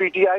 PTI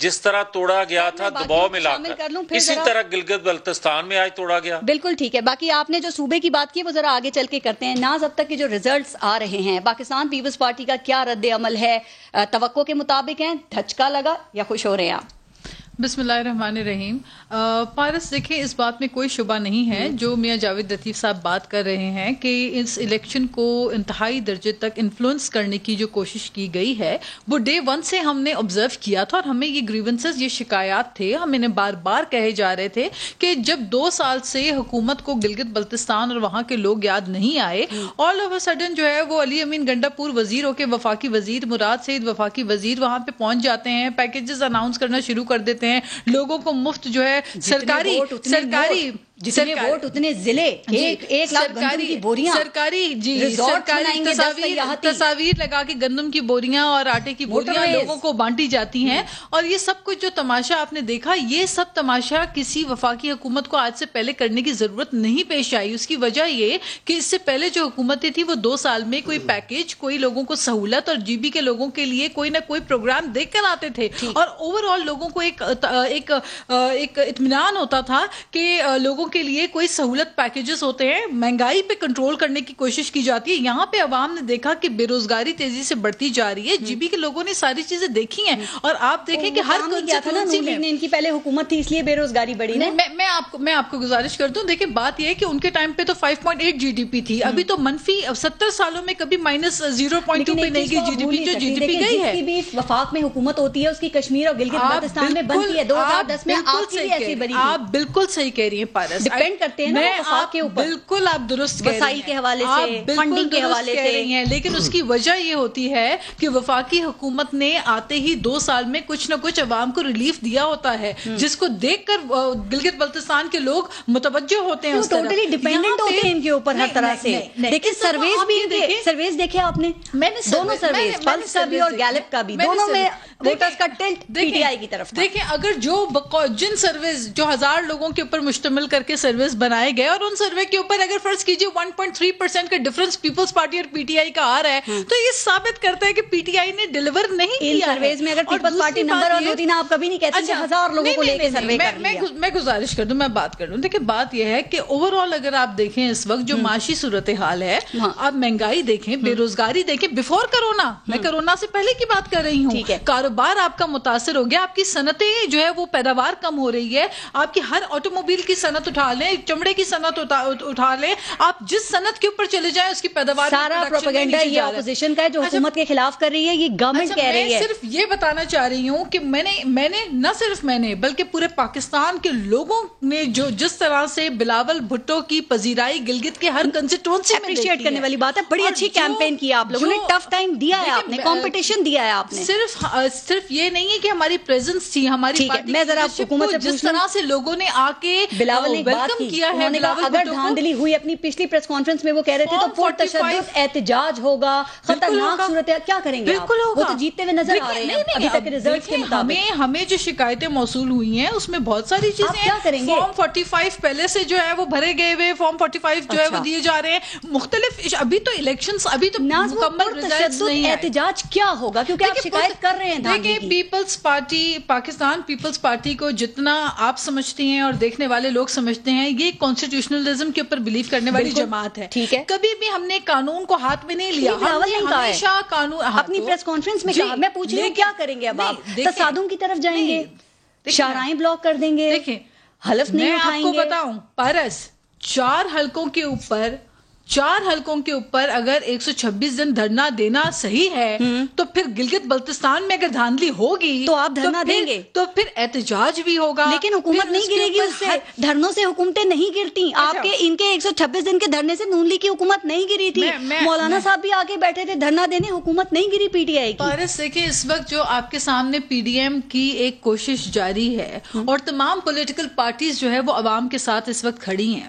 جس طرح توڑا گیا تھا دباؤ میں لا کر، اسی طرح گلگت بلتستان میں آج توڑا گیا. بالکل ٹھیک ہے. باقی آپ نے جو صوبے کی بات کی وہ ذرا آگے چل کے کرتے ہیں. ناز، اب تک کے جو ریزلٹس آ رہے ہیں پاکستان پیپلز پارٹی کا کیا رد عمل ہے؟ توقع کے مطابق ہیں، دھچکا لگا یا خوش ہو رہے ہیں آپ؟ بسم اللہ الرحمن الرحیم. پارس دیکھیں، اس بات میں کوئی شبہ نہیں ہے جو میاں جاوید لطیف صاحب بات کر رہے ہیں کہ اس الیکشن کو انتہائی درجے تک انفلوئنس کرنے کی جو کوشش کی گئی ہے وہ ڈے ون سے ہم نے آبزرو کیا تھا، اور ہمیں یہ گریونسز، یہ شکایات تھے، ہم انہیں بار بار کہے جا رہے تھے کہ جب 2 سال سے حکومت کو گلگت بلتستان اور وہاں کے لوگ یاد نہیں آئے، آل آف اے سڈن جو ہے وہ علی امین گنڈا پور وزیر ہو کے وفاقی وزیر مراد سعید وفاقی وزیر وہاں پہ پہنچ جاتے ہیں، پیکیجز اناؤنس کرنا شروع کر دیتے ہیں، لوگوں کو مفت جو ہے سرکاری جتنے ووٹ اتنے ضلع، 1 لاکھ گندم کی بوریاں، سرکاری تصاویر لگا کے گندم کی بوریاں اور آٹے کی بوریاں لوگوں کو بانٹی جاتی ہیں. اور یہ سب کچھ جو تماشا آپ نے دیکھا، یہ سب تماشا کسی وفاقی حکومت کو آج سے پہلے کرنے کی ضرورت نہیں پیش آئی. اس کی وجہ یہ کہ اس سے پہلے جو حکومتیں تھی وہ 2 سال میں کوئی پیکیج، کوئی لوگوں کو سہولت، اور جی بی کے لوگوں کے لیے کوئی نہ کوئی پروگرام دیکھ کر آتے تھے، اور اوور آل لوگوں کو ایک اطمینان ہوتا تھا کہ لوگوں کے لیے کوئی سہولت پیکیجز ہوتے ہیں. مہنگائی پہ کنٹرول کرنے کی کوشش کی جاتی ہے. یہاں پہ عوام نے دیکھا کہ بے روزگاری تیزی سے بڑھتی جا رہی ہے. جی بی کے لوگوں نے ساری چیزیں دیکھی ہیں، اور آپ دیکھیں کہ ہر کنسٹیٹوئنسی میں ان کی پہلے حکومت تھی اس لیے بے روزگاری بڑھی. میں آپ کو گزارش کرتا ہوں، دیکھیں بات یہ ہے کہ ان کے ٹائم پہ تو 5.8 جی ڈی پی تھی، ابھی تو منفی 70 سالوں میں کبھی -0.2 پہ نہیں گئی جی ڈی پی. جو جی ڈی پی گئی ہے، بھی وفاق میں حکومت ہوتی ہے اس کی کشمیر اور گلگت بلتستان میں بنتی ہے. 2010 میں آپ کی ایسی بنی. آپ بالکل صحیح کہہ رہی ہیں پارس، ڈیپینڈ کرتے ہیں نا وفاق کے اوپر. بالکل آپ درست وسائل کے حوالے سے، فنڈنگ کے حوالے سے. لیکن اس کی وجہ یہ ہوتی ہے کہ وفاقی حکومت نے آتے ہی 2 سال میں کچھ نہ کچھ عوام کو ریلیف دیا ہوتا ہے، جس کو دیکھ کر گلگت بلتستان کے لوگ متوجہ ہوتے ہیں. ٹوٹلی ڈیپینڈنٹ ہوتے ہیں ان کے اوپر ہر طرح سے. دیکھیں سرویز بھی، سرویز دیکھے آپ نے، دونوں سرویز، پلس کا بھی اور گیلپ کا بھی، دونوں میں ووٹرز کا ٹلٹ پی ٹی آئی کی طرف. دیکھیں اگر جن سرویز جو 1000 لوگوں کے اوپر مشتمل کر کے سرویز بنائے گئے، اور ان سروے کے اوپر اگر فرض کیجیے 1.3% کا ڈفرنس پیپلز پارٹی اور پی ٹی آئی کا آ رہا ہے، تو یہ ثابت کرتا ہے کہ پی ٹی آئی نے ڈیلیور نہیں کیا. ان سرویز میں اگر پیپلز پارٹی نمبر 1 ہوتی نا، آپ کبھی نہیں کہتے کہ 1000 لوگوں کو لے کے سروے کر لیا. میں گزارش کر دوں، میں بات کر لوں. دیکھیں بات یہ ہے کہ اوور آل اگر آپ دیکھیں اس وقت جو معاشی صورتحال ہے، آپ مہنگائی دیکھیں، بے روزگاری دیکھیں. بیفور کرونا، میں کرونا سے پہلے کی بات کر رہی ہوں، کاروبار آپ کا متاثر ہو گیا، آپ کی صنعتیں جو ہے وہ پیداوار کم ہو رہی ہے. آپ کی ہر آٹو موبائل کی صنعت اٹھا لیں، چمڑے کی صنعت اٹھا لیں، آپ جس صنعت کے اوپر چلے جائیں اس کی پیداوار سارا پروپیگنڈا یہ اپوزیشن کا ہے جو حکومت کے خلاف کر رہی ہے. یہ گورنمنٹ کہہ رہی ہے. میں صرف یہ بتانا چاہ رہی ہوں کہ میں نے نہ صرف میں نے بلکہ پورے پاکستان کے لوگوں نے جو جس طرح سے بلاول بھٹو کی پذیرائی گلگت کے ہر کنسٹیٹوئنسی میں اپریشیٹ کرنے والی بات ہے. بڑی اچھی کیمپین کی آپ لوگوں نے، ٹف ٹائم دیا ہے آپ نے، کمپٹیشن دیا ہے آپ نے. صرف یہ نہیں ہے کہ ہماری پریزنس تھی، ہماری پارٹی میں ذرا حکومت سے جس طرح سے لوگوں نے آ کے بلاول نے ویلکم کیا ہے. اگر دھاندلی ہوئی اپنی پچھلی پریس کانفرنس میں وہ کہہ رہے تھے تو پرتشدد احتجاج ہوگا، خطرناک صورت ہے. کیا کریں گے؟ وہ تو جیتتے ہوئے نظر آ رہے ہیں ابھی تک ریزلٹس کے مطابق. ہمیں جو شکایتیں موصول ہوئی ہیں اس میں بہت ساری چیزیں ہیں. فارم 45 پہلے سے جو ہے وہ بھرے گئے ہوئے، فارم 45 جو ہے وہ دیے جا رہے ہیں مختلف. ابھی تو الیکشنز، ابھی تو مکمل ریزلٹس نہیں. احتجاج کیا ہوگا؟ کیونکہ آپ شکایت کر رہے ہیں. دیکھیں Peoples Party, Pakistan Peoples Party کو جتنا آپ سمجھتی ہیں اور دیکھنے والے لوگ سمجھتے ہیں، یہ کانسٹیٹیوشنلزم کے اوپر بلیو کرنے والی جماعت ہے. ٹھیک ہے، کبھی بھی ہم نے قانون کو ہاتھ میں نہیں لیا. ہمیشہ قانون اپنی پریس کانفرنس میں کہا. میں پوچھ رہی ہوں کیا کریں گے اب آپ؟ تصادم کی طرف جائیں گے، شاہراہیں بلاک کر دیں گے، دیکھیں حلف نہیں اٹھائیں گے. میں آپ کو بتاؤں پارس، 4 حلقوں کے اوپر اگر 126 دن دھرنا دینا صحیح ہے تو پھر گلگت بلتستان میں اگر دھاندلی ہوگی تو آپ دھرنا دیں گے، تو پھر احتجاج بھی ہوگا. لیکن حکومت نہیں گرے گی اس سے. دھرنوں سے حکومتیں نہیں گرتی. آپ کے ان کے 126 دن کے دھرنے سے نون لیگ کی حکومت نہیں گری تھی. مولانا صاحب بھی آگے بیٹھے تھے دھرنا دینے، حکومت نہیں گری پی ٹی آئی کی. پارس دیکھیں اس وقت جو آپ کے سامنے پی ڈی ایم کی ایک کوشش جاری ہے، اور تمام پولیٹیکل پارٹیز جو ہے وہ عوام کے ساتھ اس وقت کھڑی ہیں.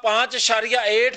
5.8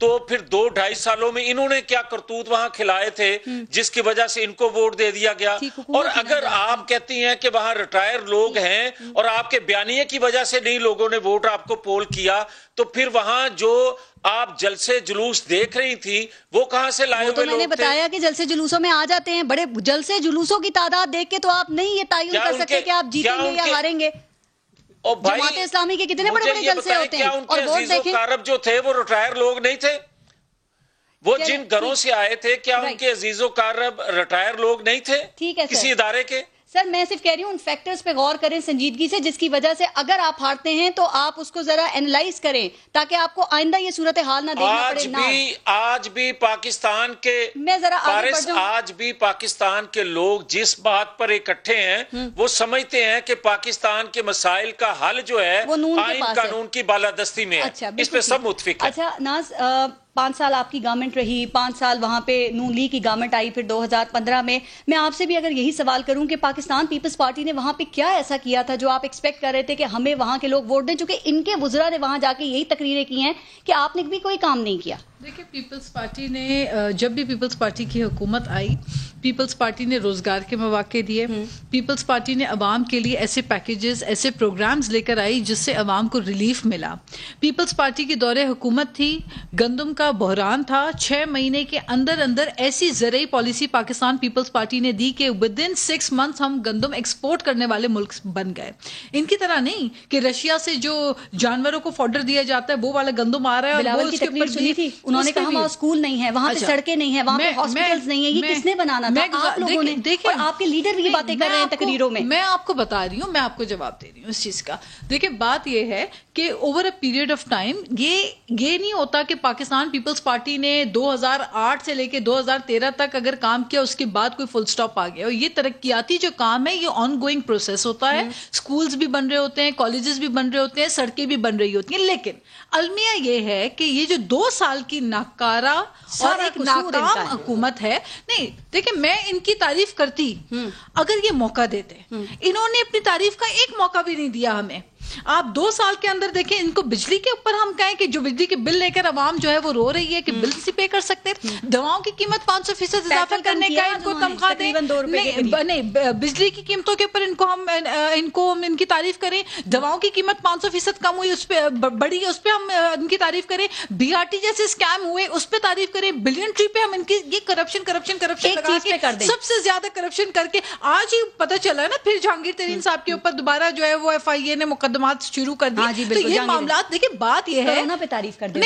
تو پھر 2-2.5 سالوں میں انہوں نے کیا کرتوت وہاں کھلائے تھے جس کی وجہ سے ان کو ووٹ دے دیا گیا؟ اور اگر آپ کہتی ہیں کہ وہاں ریٹائر لوگ ہیں اور آپ کے بیانیے کی وجہ سے نہیں لوگوں نے ووٹ آپ کو پول کیا، تو پھر وہاں جو آپ جلسے جلوس دیکھ رہی تھی وہ کہاں سے لائے ہوئے لوگ تھے؟ میں نے بتایا کہ جلسے جلوسوں میں آ جاتے ہیں، بڑے جلسے جلوسوں کی تعداد دیکھ کے تو آپ نہیں یہ تعین کر سکتے کہ آپ جیتیں گے یا ہاریں گے۔ جماعت اسلامی کے کتنے بڑے بڑے جلسے ہوتے ہیں، اور ووٹ دیکھیں۔ کارب جو تھے وہ ریٹائر لوگ نہیں تھے؟ وہ جن گھروں سے آئے تھے کیا ان کے عزیز و کارب ریٹائر لوگ نہیں تھے کسی ادارے کے؟ سر میں صرف کہہ رہی ہوں ان فیکٹرز پہ غور کریں سنجیدگی سے، جس کی وجہ سے اگر آپ ہارتے ہیں تو آپ اس کو ذرا اینالائز کریں تاکہ آپ کو آئندہ یہ صورتحال نہ دیکھنا پڑے۔ آج بھی پاکستان کے آج بھی پاکستان کے لوگ جس بات پر اکٹھے ہیں وہ سمجھتے ہیں کہ پاکستان کے مسائل کا حل جو ہے آئین قانون کی بالادستی میں ہے، اس پہ سب متفق ہیں۔ اچھا ناز، 5 سال آپ کی گورنمنٹ رہی، 5 سال وہاں پہ نون لیگ کی گورنمنٹ آئی، پھر 2015 میں آپ سے بھی اگر یہی سوال کروں کہ پاکستان پیپلز پارٹی نے وہاں پہ کیا ایسا کیا تھا جو آپ ایکسپیکٹ کر رہے تھے کہ ہمیں وہاں کے لوگ ووٹ دیں، چونکہ ان کے وزراء نے وہاں جا کے یہی تقریریں کی ہیں کہ آپ نے بھی کوئی کام نہیں کیا؟ دیکھیں پیپلز پارٹی نے جب بھی پیپلز پارٹی کی حکومت آئی، پیپلز پارٹی نے روزگار کے مواقع دیے، پیپلز پارٹی نے عوام کے لیے ایسے پیکیجز ایسے پروگرامز لے کر آئی جس سے عوام کو ریلیف ملا۔ پیپلز پارٹی کی دور حکومت تھی، گندم کا بحران تھا، 6 مہینے کے اندر ایسی زرعی پالیسی پاکستان پیپلز پارٹی نے دی کہ ودن 6 منتھس ہم گندم ایکسپورٹ کرنے والے ملک بن گئے۔ ان کی طرح نہیں کہ رشیا سے جو جانوروں کو فوڈر دیا جاتا ہے وہ والا گندم آ رہا ہے، اور وہ اس کے اوپر سنی تھی انہوں نے کہا وہاں اسکول نہیں ہے، وہاں پہ سڑکیں نہیں ہیں، وہاں پہ ہاسپٹلز نہیں ہیں، یہ کس نے بنانا تھا؟ آپ لوگوں نے، اور آپ کے لیڈر بھی یہ باتیں کر رہے ہیں تقریروں میں۔ میں آپ کو بتا رہی ہوں، میں آپ کو جواب دے رہی ہوں اس چیز کا۔ دیکھیں بات یہ ہے کہ over a period of time یہ نہیں ہوتا کہ پاکستان پیپلز پارٹی نے 2008 سے لے کے 2013 تک اگر کام کیا اس کے بعد کوئی فل سٹاپ آ گیا۔ اور یہ ترقیاتی جو کام ہے یہ آن گوئنگ پروسیس ہوتا ہے، سکولز بھی بن رہے ہوتے ہیں، کالجز بھی بن رہے ہوتے ہیں، سڑکیں بھی بن رہی ہوتی ہیں، لیکن المیہ یہ ہے کہ یہ جو 2 سال کی ناکارہ اور ایک ناکام حکومت ہے، نہیں دیکھیں میں ان کی تعریف کرتی اگر یہ موقع دیتے، انہوں نے اپنی تعریف کا ایک موقع بھی نہیں دیا ہمیں۔ آپ 2 سال کے اندر دیکھیں، ان کو بجلی کے اوپر ہم کہیں کہ جو بجلی کے بل لے کر عوام جو ہے وہ رو رہی ہے کہ بل سے پے کر سکتے، دواؤں کی قیمت 500% اضافہ کرنے کا ان کو تنخواہ دیں، نہیں بجلی کی قیمتوں کے اوپر ان کو ان کی تعریف کریں، دواؤں کی قیمت 500% کم ہوئی اس پہ بڑی، اس پہ ہم ان کی تعریف کریں، BRT جیسے اسکیم ہوئے اس پہ تعریف کریں، بلین ٹری پہ ہم ان کی یہ کرپشن لگا کے سب سے زیادہ کرپشن کر کے آج ہی پتہ چلا ہے نا، پھر جہانگیر ترین صاحب کے اوپر دوبارہ جو ہے وہ FIA نے مقدمات شروع کر دی۔ تو یہ معاملات دیکھیں بات یہ ہے کرونا پہ تعریف کر دیں،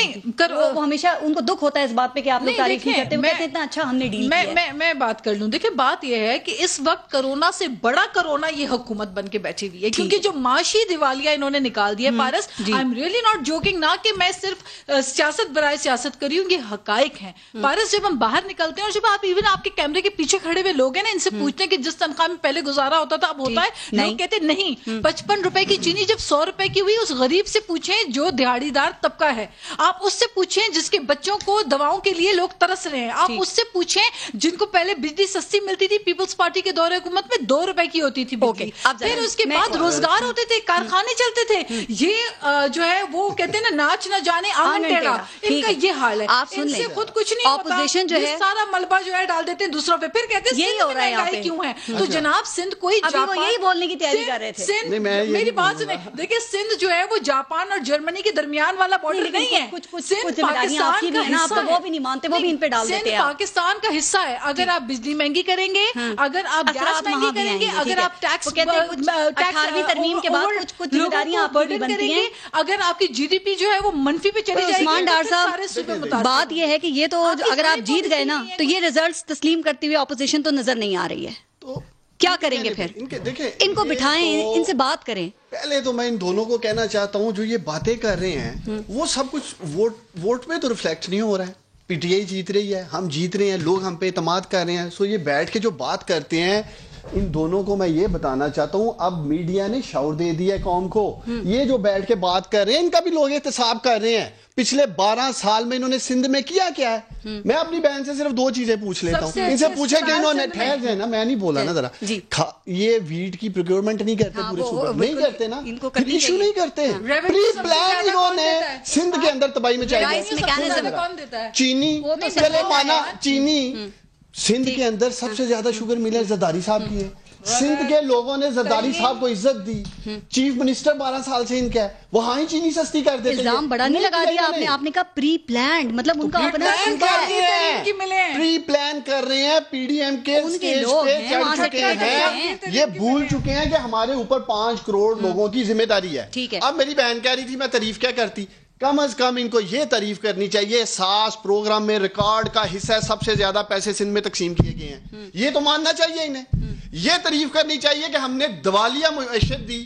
وہ ہمیشہ ان کو دکھ ہوتا ہے اس بات پہ کہ آپ لوگ تعریف نہیں کرتے، وہ کہتے ہیں اتنا اچھا ہم نے ڈیل کیا۔ میں بات کر لوں، دیکھیں بات یہ ہے کہ اس وقت کرونا سے بڑا کرونا یہ حکومت بن کے بیٹھی ہوئی ہے، کیونکہ جو معاشی دیوالیہ انہوں نے نکال دیا Paris, I am really not joking, نہ کہ میں صرف سیاست برائے سیاست کری ہوں، یہ حقائق ہیں پارس۔ جب ہم باہر نکلتے ہیں اور جب آپ ایون آپ کے کیمرے کے پیچھے کھڑے ہوئے لوگ ہیں نا، ان سے پوچھتے ہیں کہ جس تنخواہ میں پہلے گزارا ہوتا تھا اب ہوتا ہے، لوگ کہتے ہیں نہیں، 55 روپے کی چینی جب 100 روپے کی ہوئی، اس غریب سے پوچھیں جو دیہڑی دار طبقہ ہے، آپ اس سے پوچھیں جس کے بچوں کو دواؤں کے لیے لوگ ترس رہے ہیں، آپ اس سے پوچھیں جن کو پہلے بجلی سستی ملتی تھی، پیپلز پارٹی کے دور حکومت میں 2 روپے کی ہوتی تھی بجلی، پھر اس کے بعد روزگار ہوتے تھے، کارخانے چلتے تھے، یہ جو ہے وہ کہتے ہیں نا ناچ نہ جانے آنگن ٹیڑھا، ان کا یہ حال ہے، ان سے خود کچھ نہیں ہوتا، یہ سارا ملبہ جو ہے ڈال دیتے ہیں دوسروں پہ، پھر کہتے ہیں یہی ہو رہا ہے یہاں پہ کیوں ہے۔ تو جناب سندھ کوئی یہی بولنے کی تیاری کر رہے تھے، میری بات سنیں، دیکھیں سندھ جو ہے وہ جاپان اور جرمنی کے درمیان والا بارڈر نہیں ہے، سندھ پاکستان کا حصہ ہے، وہ بھی نہیں مانتے، وہ بھی ان پہ ڈال دیتے ہیں، پاکستان کا حصہ ہے۔ اگر آپ بجلی مہنگی کریں گے، اگر آپ گیس مہنگی کریں گے، اگر آپ ٹیکس 18ویں ترمیم کے بعد کچھ ذمہ داریاں آپ کی بنتی ہیں، اگر آپ کی GDP جو ہے وہ منفی پہ چلی جائے عثمان ڈار صاحب، بات یہ ہے کہ یہ تو اگر آپ جیت گئے نا تو یہ ریزلٹس تسلیم کرتی ہوئی اپوزیشن تو نظر نہیں آ رہی ہے، تو کیا کریں گے پھر؟ ان کو بٹھائیں، ان سے بات کریں۔ پہلے تو میں ان دونوں کو کہنا چاہتا ہوں جو یہ باتیں کر رہے ہیں وہ سب کچھ ووٹ میں تو ریفلیکٹ نہیں ہو رہا ہے۔ PTI جیت رہی ہے، ہم جیت رہے ہیں، لوگ ہم پہ اعتماد کر رہے ہیں، سو یہ بیٹھ کے جو بات کرتے ہیں ان دونوں کو میں یہ بتانا چاہتا ہوں اب میڈیا نے شعور دے دیا ہے قوم کو. یہ جو بیٹھ کے بات کر رہے ہیں ان کا بھی لوگ احتساب کر رہے ہیں پچھلے 12 سال میں انہوں نے سندھ میں کیا کیا ہے. میں اپنی بہن سے صرف 2 چیزیں پوچھ لیتا ہوں, ان سے پوچھے کہ انہوں نے ٹھہر جائے نا, میں نہیں بولا نا ذرا, یہ ویٹ کی پروکیورمنٹ نہیں کرتے پورے صوبے نہیں کرتے نا, ایشو نہیں کرتے, پری پلان انہوں نے سندھ کے اندر تباہی مچائی. چینی چلے مانا چینی سندھ کے اندر سب سے زیادہ شوگر ملر زرداری صاحب کی ہے. سندھ کے لوگوں نے زرداری صاحب کو عزت دی, چیف منسٹر 12 سال سے ان کا ہے, وہاں ہی چینی سستی کر دیتے. الزام بڑا نہیں لگا دیا آپ نے کہا پری پلانڈ, مطلب ان کا اپنا پری پلان کر رہے ہیں. پی ڈی ایم کے اسٹیج پہ چڑھ چکے ہیں, یہ بھول چکے ہیں کہ ہمارے اوپر 5 کروڑ لوگوں کی ذمہ داری ہے. اب میری بہن کہہ رہی تھی میں تعریف کیا کرتی, کم از کم ان کو یہ تعریف کرنی چاہیے ساس پروگرام میں ریکارڈ کا حصہ سب سے زیادہ پیسے سندھ میں تقسیم کیے گئے ہیں, یہ تو ماننا چاہیے انہیں. یہ تعریف کرنی چاہیے کہ ہم نے دیوالیہ معیشت دی,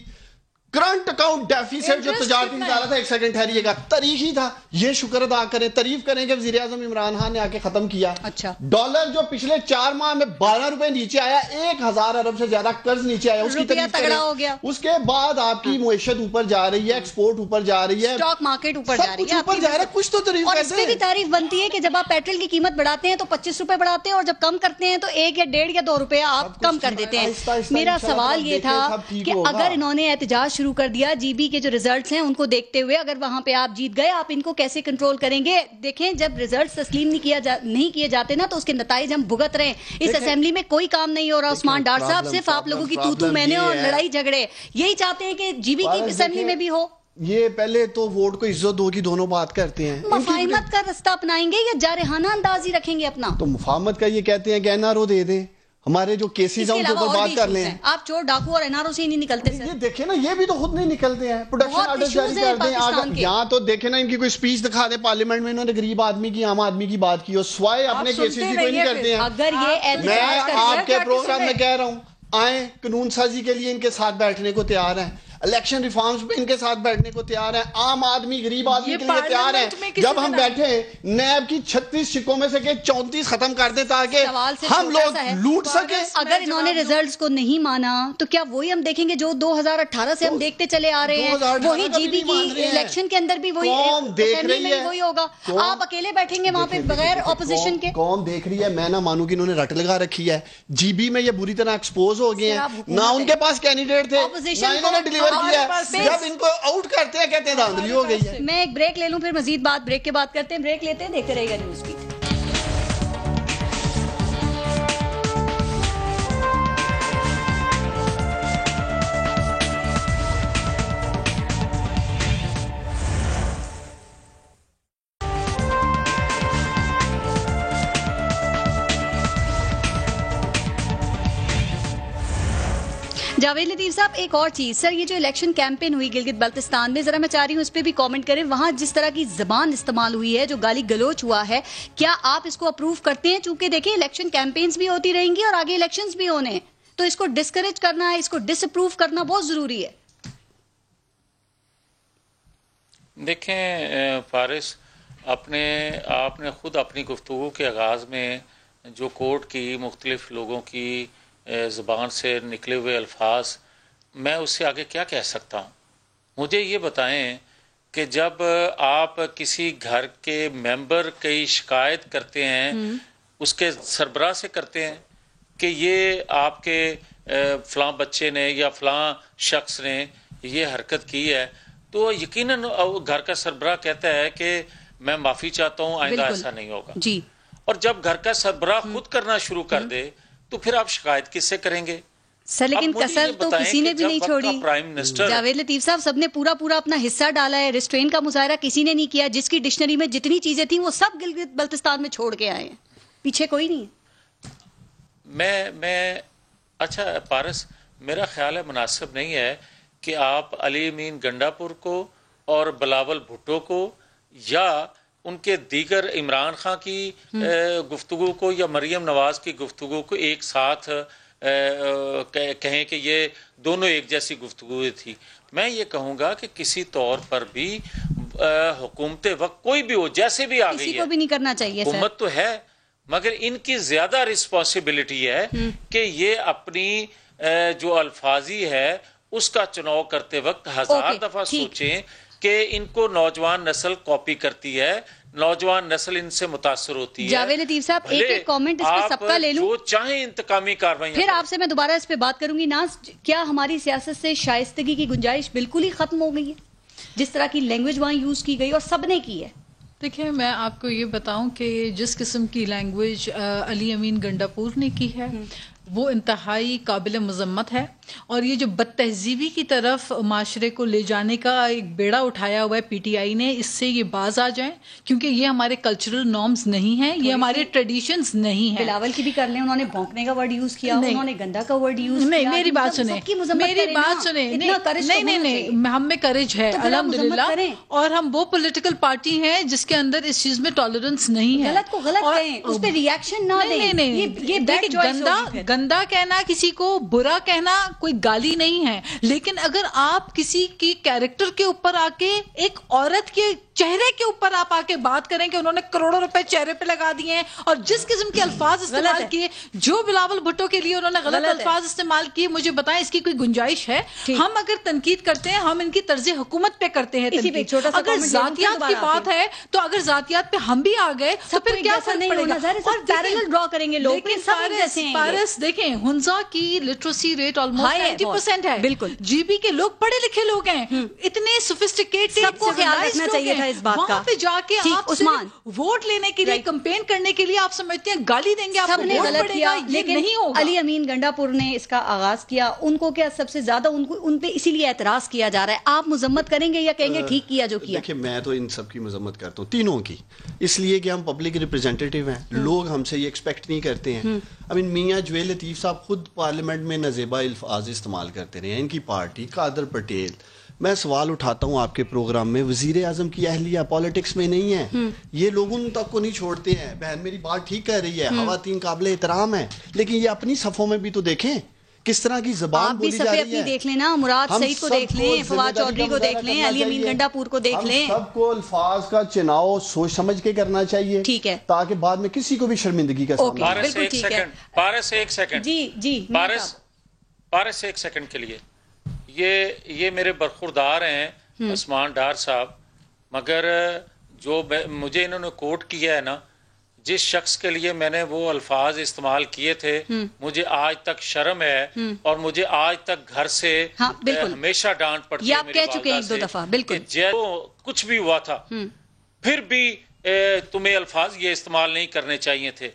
کرنٹ اکاؤنٹ ڈیفیسٹ جو تجارتی نکالا تھا. ایک سیکنڈ ٹھہریے گا, تاریخی تھا, یہ شکر ادا کریں, تعریف کریں کہ وزیر اعظم عمران خان نے آ کے ختم کیا. ڈالر جو پچھلے 4 ماہ میں 12 روپے نیچے آیا, 1000 ارب سے زیادہ قرض نیچے آیا, اس کی تعریف کریں. اس کے بعد آپ کی معیشت اوپر جا رہی ہے, ایکسپورٹ اوپر جا رہی ہے, اسٹاک مارکیٹ اوپر جا رہی ہے, کچھ تو تعریف. اور اس پہ بھی تعریف بنتی ہے کہ جب آپ پیٹرول کی قیمت بڑھاتے ہیں تو 25 روپے بڑھاتے ہیں, اور جب کم کرتے ہیں تو 1 یا 1.5 یا 2 روپے آپ کم کر دیتے ہیں. میرا سوال یہ تھا کہ اگر انہوں نے احتجاج شروع کر دیا جی بی کے جو ریزلٹس ہیں ان کو دیکھتے ہوئے, اگر وہاں پہ آپ جیت گئے, آپ ان کو کیسے کنٹرول کریں گے؟ دیکھیں جب ریزلٹس تسلیم نہیں کیے جاتے نا تو اس کے نتائج ہم بھگت رہے ہیں. اس اسمبلی میں کوئی کام نہیں ہو رہا عثمان ڈار صاحب, صرف آپ لوگوں کی تو میں نے اور لڑائی جھگڑے. یہی چاہتے ہیں کہ جی بی کی اسمبلی میں بھی ہو. یہ پہلے تو ووٹ کو عزت دو کی دونوں بات کرتے ہیں, مفاہمت کا رستہ اپنائیں گے یا جارحانہ انداز ہی رکھیں گے اپنا؟ تو مفاہمت کا یہ کہتے ہیں کہ این آر او دے دیں, ہمارے جو کیسز ہیں ان کے اوپر بات کر لیں. آپ چور ڈاکو اور این آر او سے نہیں نکلتے. یہ دیکھیں نا, یہ بھی تو خود نہیں نکلتے ہیں, پروڈکشن آرڈر جاری کر دیں. یہاں تو دیکھیں نا ان کی کوئی سپیچ دکھا دیں پارلیمنٹ میں, انہوں نے غریب آدمی کی عام آدمی کی بات کی, اور سوائے اپنے کیسز کی کوئی نہیں کرتے ہیں. اگر یہ میں آپ کے پروگرام میں کہہ رہا ہوں, آئیں قانون سازی کے لیے ان کے ساتھ بیٹھنے کو تیار ہیں, الیکشن ریفارمز پہ ان کے ساتھ بیٹھنے کو تیار ہیں, عام آدمی غریب آدمی کے لیے تیار ہیں. جب ہم بیٹھے نیب کی 36 شکوں میں سے کہ 34 ختم کر دیں تاکہ ہم لوگ لوٹ سکیں. اگر انہوں نے ریزلٹس کو نہیں مانا تو کیا وہی ہم دیکھیں گے جو 2018 سے ہم دیکھتے چلے آ رہے ہیں, وہی جی بی کی الیکشن کے اندر بھی وہی دیکھ رہی ہے, وہی ہوگا. آپ اکیلے بیٹھیں گے وہاں پہ بغیر اپوزیشن کے. قوم دیکھ رہی ہے, میں نہ مانوں کہ انہوں نے رٹ لگا رکھی ہے. جی بی میں یہ بری طرح ایکسپوز ہو گئے ہیں, نہ ان کے پاس کینڈیڈیٹ تھے, نہ انہوں نے ڈیلیور کیا. جب ان کو آؤٹ کرتے ہیں کہتے ہیں دھاندلی ہو گئی ہے. میں ایک بریک لے لوں, پھر مزید بات بریک کے بعد کرتے ہیں. بریک لیتے ہیں, دیکھتے رہیے گا نیوز بیٹ. جاوید لطیف صاحب, ایک اور چیز سر, یہ جو الیکشن کیمپین ہوئی گلگت بلتستان میں, ذرا میں چاہ رہی ہوں اس پہ بھی کامنٹ کریں. وہاں جس طرح کی زبان استعمال ہوئی ہے, جو گالی گلوچ ہوا ہے, کیا آپ اس کو اپروو کرتے ہیں؟ چونکہ دیکھیں الیکشن کیمپینز بھی ہوتی رہیں گی اور آگے الیکشنز بھی ہونے ہیں, تو اس کو ڈسکریج کرنا ہے, اس کو ڈس اپروو کرنا بہت ضروری ہے. دیکھیں فارس, آپ نے خود اپنی گفتگو کے آغاز میں جو کوٹ کی مختلف لوگوں کی زبان سے نکلے ہوئے الفاظ, میں اس سے آگے کیا کہہ سکتا ہوں؟ مجھے یہ بتائیں کہ جب آپ کسی گھر کے ممبر کی شکایت کرتے ہیں, اس کے سربراہ سے کرتے ہیں کہ یہ آپ کے فلاں بچے نے یا فلاں شخص نے یہ حرکت کی ہے, تو یقیناً گھر کا سربراہ کہتا ہے کہ میں معافی چاہتا ہوں, آئندہ ایسا نہیں ہوگا. جی. اور جب گھر کا سربراہ خود کرنا شروع کر دے تو پھر آپ شکایت کس سے کریں گے؟ سر لیکن کسر تو کسی نے بھی نہیں چھوڑی. جاوید لطیف صاحب, سب نے پورا اپنا حصہ ڈالا ہے, ریسٹرین کا مظاہرہ کسی نے نہیں کیا. جس کی ڈکشنری میں جتنی چیزیں تھیں وہ سب گلگت بلتستان میں چھوڑ کے آئے ہیں, پیچھے کوئی نہیں ہے. میں اچھا پارس, میرا خیال ہے مناسب نہیں ہے کہ آپ علی امین گنڈا پور کو اور بلاول بھٹو کو یا ان کے دیگر عمران خان کی گفتگو کو یا مریم نواز کی گفتگو کو ایک ساتھ کہیں کہ یہ دونوں ایک جیسی گفتگو تھی. میں یہ کہوں گا کہ کسی طور پر بھی حکومت وقت کوئی بھی ہو, جیسے بھی آ گئی ہے, کسی کو بھی نہیں کرنا چاہیے. حکومت تو ہے, مگر ان کی زیادہ رسپانسبلٹی ہے کہ یہ اپنی جو الفاظی ہے اس کا چناؤ کرتے وقت ہزار دفعہ سوچیں کہ ان کو نوجوان نسل کاپی کرتی ہے، نوجوان نسل ان سے متاثر ہوتی ہے. جاوید لطیف صاحب ایک کامنٹ اس پہ سب کا لے لوں، جو چاہیں انتقامی کارروائی، پھر آپ سے میں دوبارہ اس پہ بات کروں گی. ناز، کیا ہماری سیاست سے شائستگی کی گنجائش بالکل ہی ختم ہو گئی ہے جس طرح کی لینگویج وہاں یوز کی گئی اور سب نے کی ہے؟ دیکھیں، میں آپ کو یہ بتاؤں کہ جس قسم کی لینگویج علی امین گنڈاپور نے کی ہے وہ انتہائی قابل مذمت ہے، اور یہ جو بد تہذیبی کی طرف معاشرے کو لے جانے کا ایک بیڑا اٹھایا ہوا ہے پی ٹی آئی نے، اس سے یہ باز آ جائیں، کیونکہ یہ ہمارے کلچرل نارمز نہیں ہیں، یہ ہمارے ٹریڈیشنز نہیں ہیں. بلاول کی بھی کر لیں، انہوں نے بھونکنے کا ورڈ یوز کیا، انہوں نے گندا کا ورڈ یوز کیا. نہیں، میری بات سنیں، نہیں، ہم میں کریج ہے الحمدللہ، اور ہم وہ پولیٹیکل پارٹی ہیں جس کے اندر اس چیز میں ٹالرنس نہیں ہے. غلط کو غلط کہیں، اس پہ ریئیکشن نہ دیں. یہ گندا کہنا، کسی کو برا کہنا کوئی گالی نہیں ہے، لیکن اگر آپ کسی کی کیریکٹر کے اوپر آ کے، ایک عورت کے چہرے کے اوپر آپ آ کے بات کریں کہ انہوں نے کروڑوں روپے چہرے پہ لگا دیے ہیں، اور جس قسم کے الفاظ استعمال کیے، جو بلاول بھٹو کے لیے انہوں نے غلط الفاظ استعمال کیے، مجھے بتائیں اس کی کوئی گنجائش ہے؟ ہم اگر تنقید کرتے ہیں، ہم ان کی طرز حکومت پہ کرتے ہیں تنقید. اگر ذاتیات کی بات ہے تو اگر ذاتیات پہ ہم بھی آ گئے تو پھر کیا فرق پڑے گا؟ اور پیرلل ڈرا کریں گے لوگ. پارس دیکھیں، ہنزا کی لٹریسی ریٹ آلموسٹ 90% ہے. بالکل. جی بی کے لوگ پڑھے لکھے لوگ ہیں، اتنے سوفسٹیکیٹڈ، سب کو خیال رکھنا چاہیے تھا اس بات کا. وہاں پہ جا کے آپ ووٹ لینے کے لیے، کمپین کرنے کے لیے آپ سمجھتے ہیں گالی دیں گے آپ کو ووٹ پڑے گا، لیکن نہیں ہوگا. علی امین گنڈاپور نے اس کا آغاز کیا، ان کو کیا سب سے زیادہ ان پہ اسی لیے اعتراض کیا جا رہا ہے. آپ مذمت کریں گے یا کہیں گے ٹھیک کیا جو کیا؟ دیکھیں، میں تو ان سب کی مذمت کرتا ہوں، تینوں کی، اس لیے کہ ہم پبلک ریپرزینٹیٹیو ہیں، لوگ ہم سے یہ ایکسپیکٹ نہیں کرتے ہیں. میاں جویل لطیف صاحب خود پارلیمنٹ میں نازیبا الفاظ استعمال کرتے رہے ہیں، ان کی پارٹی قادر پٹیل. میں سوال اٹھاتا ہوں آپ کے پروگرام میں، وزیر اعظم کی اہلیہ پالیٹکس میں نہیں ہے، یہ لوگوں تک کو نہیں چھوڑتے ہیں. بہن میری بات ٹھیک کہہ رہی ہے، خواتین قابل احترام ہیں، لیکن یہ اپنی صفوں میں بھی تو دیکھیں کس طرح کی زبان بولی جا رہی ہے. آپ بھی صفحے دیکھ لیں نا، مراد سعید کو دیکھ لیں، فواد چودھری کو دیکھ لیں، علی امین گنڈاپور کو دیکھ لیں. ہم سب کو الفاظ کا چناؤ سوچ سمجھ کے کرنا چاہیے، ٹھیک ہے، تاکہ بعد میں کسی کو بھی شرمندگی کا سامنا. پارس ایک سیکنڈ، جی پارس ایک سیکنڈ کے لیے، یہ میرے برخوردار ہیں عثمان ڈار صاحب، مگر جو مجھے انہوں نے کوٹ کیا ہے نا، جس شخص کے لیے میں نے وہ الفاظ استعمال کیے تھے، مجھے آج تک شرم ہے، اور مجھے آج تک گھر سے ہمیشہ ڈانٹ پڑتی ہے. آپ کہہ چکے ہیں ایک دو دفعہ، بالکل کچھ بھی ہوا تھا پھر بھی تمہیں الفاظ یہ استعمال نہیں کرنے چاہیے تھے.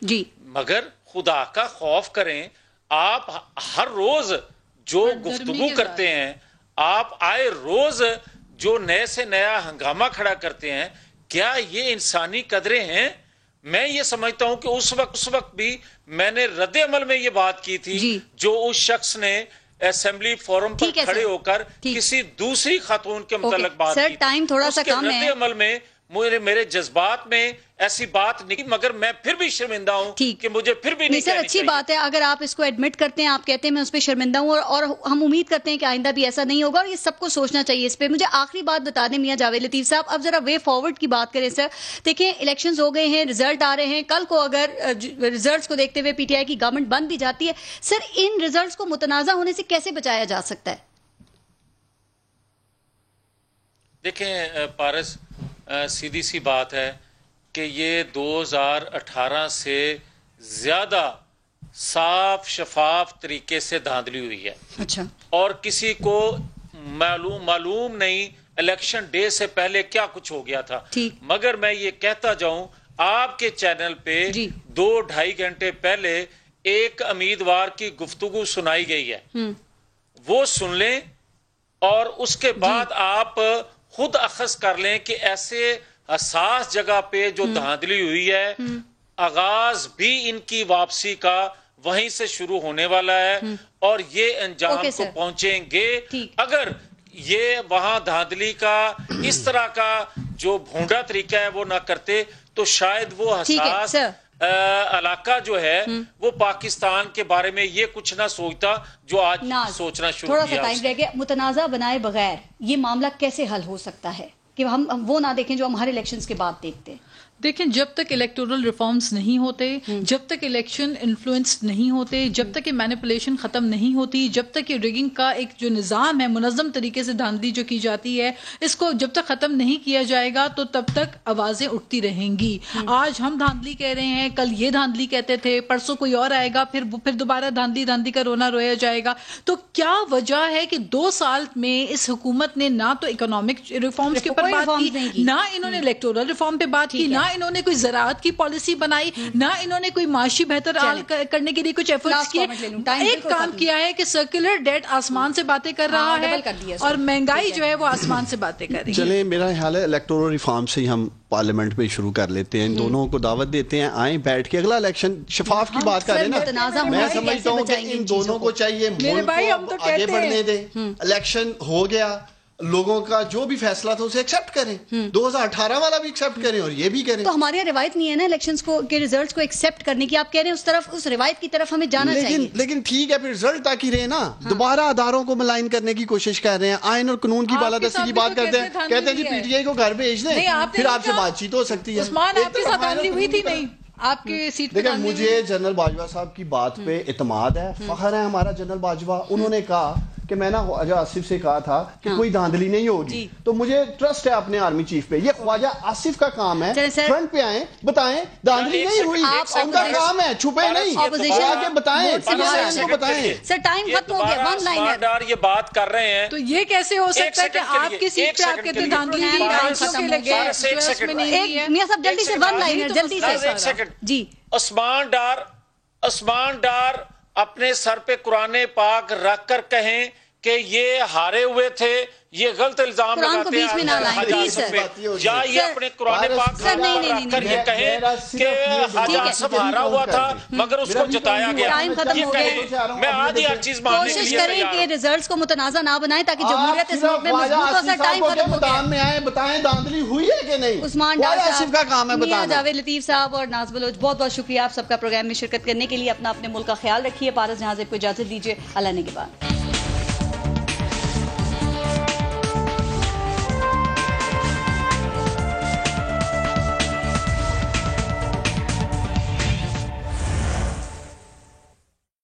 مگر خدا کا خوف کریں، آپ ہر روز جو گفتگو کرتے ہیں، آپ آئے روز جو نئے سے نیا ہنگامہ کھڑا کرتے ہیں، کیا یہ انسانی قدریں ہیں؟ میں یہ سمجھتا ہوں کہ اس وقت بھی میں نے رد عمل میں یہ بات کی تھی جو اس شخص نے اسمبلی فورم پر کھڑے ہو کر کسی دوسری خاتون کے متعلق بات کی تھی. اس کے رد عمل میں میرے جذبات میں ایسی بات نہیں، مگر میں پھر بھی شرمندہ ہوں کہ مجھے پھر بھی نہیں. سر اچھی بات ہے اگر آپ اس کو ایڈمٹ کرتے ہیں، آپ کہتے ہیں میں اس پہ شرمندہ ہوں، اور ہم امید کرتے ہیں کہ آئندہ بھی ایسا نہیں ہوگا، اور یہ سب کو سوچنا چاہیے اس پہ. مجھے آخری بات بتا دیں میاں جاوید لطیف صاحب، اب ذرا وے فارورڈ کی بات کریں. سر دیکھیں، الیکشنز ہو گئے ہیں، رزلٹ آ رہے ہیں، کل کو اگر رزلٹس کو دیکھتے ہوئے پی ٹی آئی کی گورنمنٹ بند بھی جاتی ہے، سر ان رزلٹس کو متنازع ہونے سے کیسے بچایا جا سکتا ہے؟ دیکھیں پارس، سیدھی سی بات ہے کہ یہ 2018 سے زیادہ صاف شفاف طریقے سے دھاندلی ہوئی ہے. اچھا. اور کسی کو معلوم نہیں الیکشن ڈے سے پہلے کیا کچھ ہو گیا تھا. مگر میں یہ کہتا جاؤں، آپ کے چینل پہ 2-2.5 گھنٹے پہلے ایک امیدوار کی گفتگو سنائی گئی ہے، وہ سن لیں، اور اس کے بعد آپ خود اخذ کر لیں کہ ایسے حساس جگہ پہ جو دھاندلی ہوئی ہے، آغاز بھی ان کی واپسی کا وہیں سے شروع ہونے والا ہے، اور یہ انجام کو پہنچیں گے. اگر یہ وہاں دھاندلی کا اس طرح کا جو بھونڈا طریقہ ہے وہ نہ کرتے، تو شاید وہ حساس علاقہ جو ہے وہ پاکستان کے بارے میں یہ کچھ نہ سوچتا جو آج سوچنا شروع کیا. تھوڑا سا ٹائم رہ گیا. متنازع بنائے بغیر یہ معاملہ کیسے حل ہو سکتا ہے کہ ہم وہ نہ دیکھیں جو ہم ہر الیکشنز کے بعد دیکھتے ہیں؟ دیکھیں جب تک الیکٹورل ریفارمز نہیں ہوتے، جب تک الیکشن انفلوئنس نہیں ہوتے، جب تک یہ مینیپولیشن ختم نہیں ہوتی، جب تک یہ ریگنگ کا ایک جو نظام ہے منظم طریقے سے دھاندلی جو کی جاتی ہے اس کو جب تک ختم نہیں کیا جائے گا تو تب تک آوازیں اٹھتی رہیں گی. آج ہم دھاندلی کہہ رہے ہیں، کل یہ دھاندلی کہتے تھے، پرسوں کوئی اور آئے گا، پھر دوبارہ دھاندلی کا رونا رویا جائے گا. تو کیا وجہ ہے کہ 2 سال میں اس حکومت نے نہ تو اکنامک ریفارمز کے اوپر بات کی، نہ انہوں نے الیکٹورل ریفارم پہ بات کی، نہ انہوں نے کوئی زراعت کی پالیسی بنائی، نہ انہوں نے کوئی معاشی بہتر حال کرنے کے لیے کچھ ایفرٹس کیے. ایک کام کیا ہے کہ سرکولر ڈیٹ آسمان سے باتیں کر رہا ہے اور مہنگائی جو ہے وہ آسمان سے باتیں کر رہی ہے. چلیں میرا خیال ہے الیکٹورل ریفارم سے ہی ہم پارلیمنٹ میں شروع کر لیتے ہیں. ان دونوں کو دعوت دیتے ہیں، آئیں بیٹھ کے اگلا الیکشن شفاف کی بات کریں نا. میں سمجھتا ہوں کہ ان دونوں کو چاہیے ملک کو آگے بڑھنے دیں. الیکشن ہو گیا، لوگوں کا جو بھی فیصلہ تھا اسے ایکسیپٹ کریں، 2018 والا بھی ایکسیپٹ کریں اور یہ بھی کریں. تو ہمارے یہاں روایت نہیں ہے نا الیکشنز کو کے ریزلٹس کو ایکسیپٹ کرنے کی. آپ کہہ رہے ہیں اس روایت کی طرف ہمیں جانا چاہیے. لیکن ٹھیک ہے، پھر ریزلٹ تک ہی رہے نا. دوبارہ اداروں کو ملائن کرنے کی کوشش کر رہے ہیں، آئین اور قانون کی بالادستی کی بات کرتے ہیں، کہتے ہیں جی پی ٹی آئی کو گھر بھیج دیں، پھر آپ سے بات چیت ہو سکتی ہے. عثمان آپ کے ساتھ دھاندلی ہوئی تھی نہیں؟ آپ کی سیٹ پہ دیکھیں مجھے جنرل باجوہ صاحب کی بات پہ اعتماد ہے، فخر ہے ہمارا جنرل باجوہ. انہوں نے کہا کہ میں نے خواجہ آصف سے کہا تھا کہ کوئی دھاندلی نہیں ہوگی، تو مجھے ٹرسٹ ہے اپنے آرمی چیف پہ. یہ خواجہ آصف کا کام ہے، فرنٹ پہ آئیں بتائیں دھاندلی نہیں ہوئی. ان کا کام ہے، چھپے نہیں، آگے بتائیں، بتائیں. سر ٹائم ختم ہو گیا. ون لائنر یہ بات کر رہے ہیں تو یہ کیسے ہو سکتا ہے کہ آپ کی سیٹ پہ آپ کہتے ہیں دھاندلی میاں صاحب جلدی سے ون لائنر جلدی سے. جی عثمان ڈار اپنے سر پہ قرآن پاک رکھ کر کہیں کہ یہ ہارے ہوئے تھے، یہ غلط الزام لگاتے ہیں، یا یہ اپنے قرآن پاک رکھ کر یہ کہیں کہ حاج آصف ہارا ہوا تھا مگر اس کو جتایا گیا. میں آج ہی ہر چیز ماننے کے کوشش لیے کریں کہ ریزلٹس کو متنازع نہ بنائیں تاکہ جمہوریت اس ملک میں مضبوط ہو. سر ٹائم ختم ہو گیا. میں آئیں بتائیں دھاندلی ہوئی ہے کہ نہیں. عثمان ڈار صاحب کا کام ہے میاں جاوید لطیف صاحب اور ناز بلوچ، بہت بہت شکریہ آپ سب کا پروگرام میں شرکت کرنے کے لیے. اپنے ملک کا خیال رکھیے. پارس جہاں زیب کو اجازت دیجیے. اللہ نگہبان.